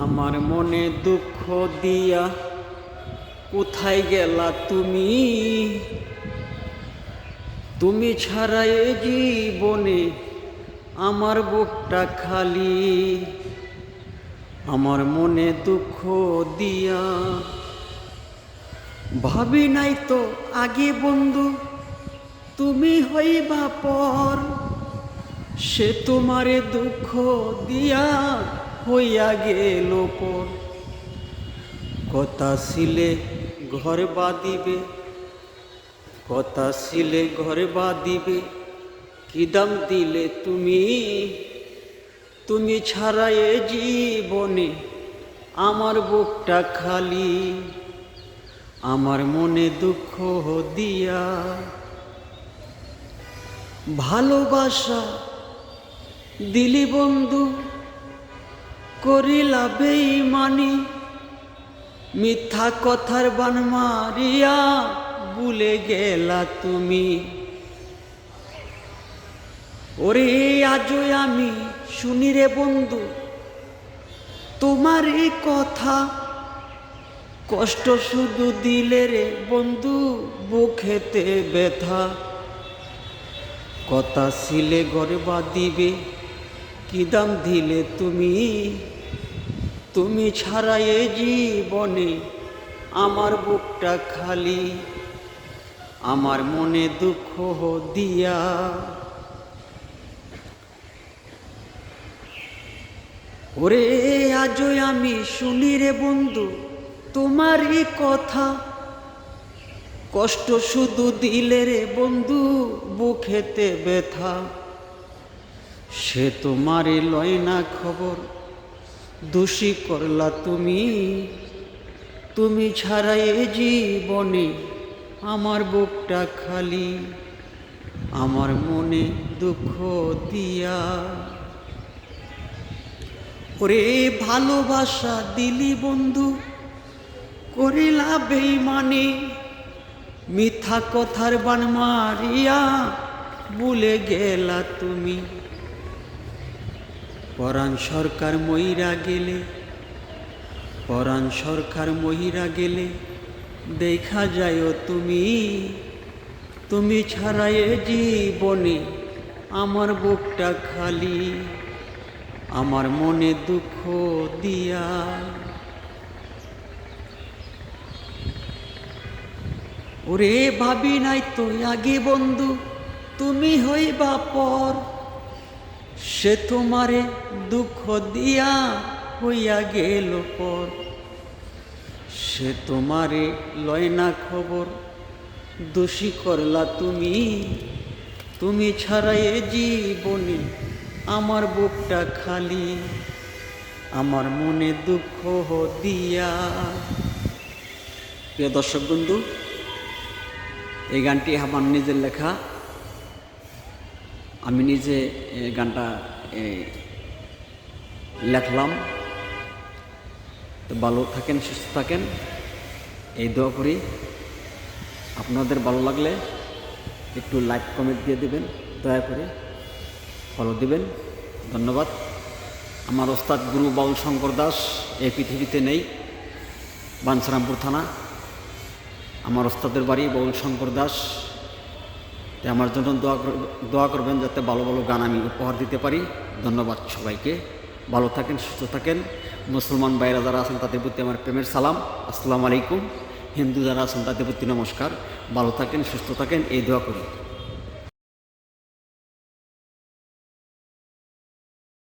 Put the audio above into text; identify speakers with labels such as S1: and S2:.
S1: আমার মনে দুঃখ দিয়া কোথায় গেলা তুমি? তুমি ছাড়া এ জীবনে আমার বুকটা খালি। আমার মনে দুঃখ দিয়া ভাবি নাই তো আগে বন্ধু তুমি হইবা পর। সে তোমারে দুঃখ দিয়া হইয়া গেল পর। কথা ছিলে ঘর বাঁধিবে, কথা ছিলে ঘর বাঁধিবে, কি দাম দিলে তুমি? তুমি ছাড়া এ জীবনে আমার বুকটা খালি। আমার মনে দুঃখ দিয়া ভালোবাসা দিলি বন্ধু, করিলা বেঈমানি। মিথ্যা কথার বান মারিয়া ভুলে গেলা তুমি। ওরে আজও আমি শুনি রে বন্ধু তোমার এই কথা। কষ্ট শুধু দিলে রে বন্ধু বুকেতে ব্যথা। কথা ছিলে ঘরে বাঁধিবে, কি দাম দিলে তুমি? তুমি ছাড়া এ জীবনে আমার বুকটা খালি। আমার মনে দুঃখ দিয়া ওরে আজও আমি শুনি রে বন্ধু তোমারই কথা। কষ্ট শুধু দিলে রে বন্ধু বুকেতে ব্যথা। সে তোমারে লয় না খবর, দোষী করলা তুমি। তুমি ছাড়া এ জীবনে আমার বুকটা খালি। আমার মনে দুঃখ দিয়া ওরে ভালোবাসা দিলি বন্ধু, করিলা বেঈমানি। মিথ্যা কথার বান মারিয়া ভুলে গেলা তুমি। পরাণ সরকার মইরা গেলে, পরাণ সরকার মইরা গেলে দেখা যায় তুমি। তুমি ছাড়া এ জীবনে আমার বুকটা খালি। আমার মনে দুঃখ দিয়া ওরে ভাবি নাই তো আগে বন্ধু তুমি হইবা পর। সে তোমারে দুঃখ দিয়া হইয়া গেল পর। সে তোমারে লয় না খবর, দোষী করলা তুমি। তুমি ছাড়া এ জীবনে আমার বুকটা খালি। আমার মনে দুঃখ দিয়া। প্রিয় দর্শক বন্ধু, এই গানটি আমার নিজের লেখা। আমি নিজে গানটা লেখলাম। তো ভালো থাকেন, সুস্থ থাকেন, এই দোয়া করি। আপনাদের ভালো লাগলে একটু লাইক কমেন্ট দিয়ে দেবেন, দয়া করে ফলো দিবেন। ধন্যবাদ। আমার ওস্তাদ গুরু বাউল শঙ্কর দাস এই পৃথিবীতে নেই, বাঞ্ছারামপুর থানা আমার ওস্তাদের বাড়ি বাউল শঙ্কর দাস। তাই আমার জন্য দোয়া করবেন যাতে ভালো ভালো গান আমি উপহার দিতে পারি। ধন্যবাদ সবাইকে। ভালো থাকেন, সুস্থ থাকেন। মুসলমান ভাইরা যারা আছেন তাদের প্রতি আমার প্রেমের সালাম, আসসালামু আলাইকুম। হিন্দু যারা আছেন তাদের প্রতি নমস্কার। ভালো থাকেন, সুস্থ থাকেন, এই দোয়া করি।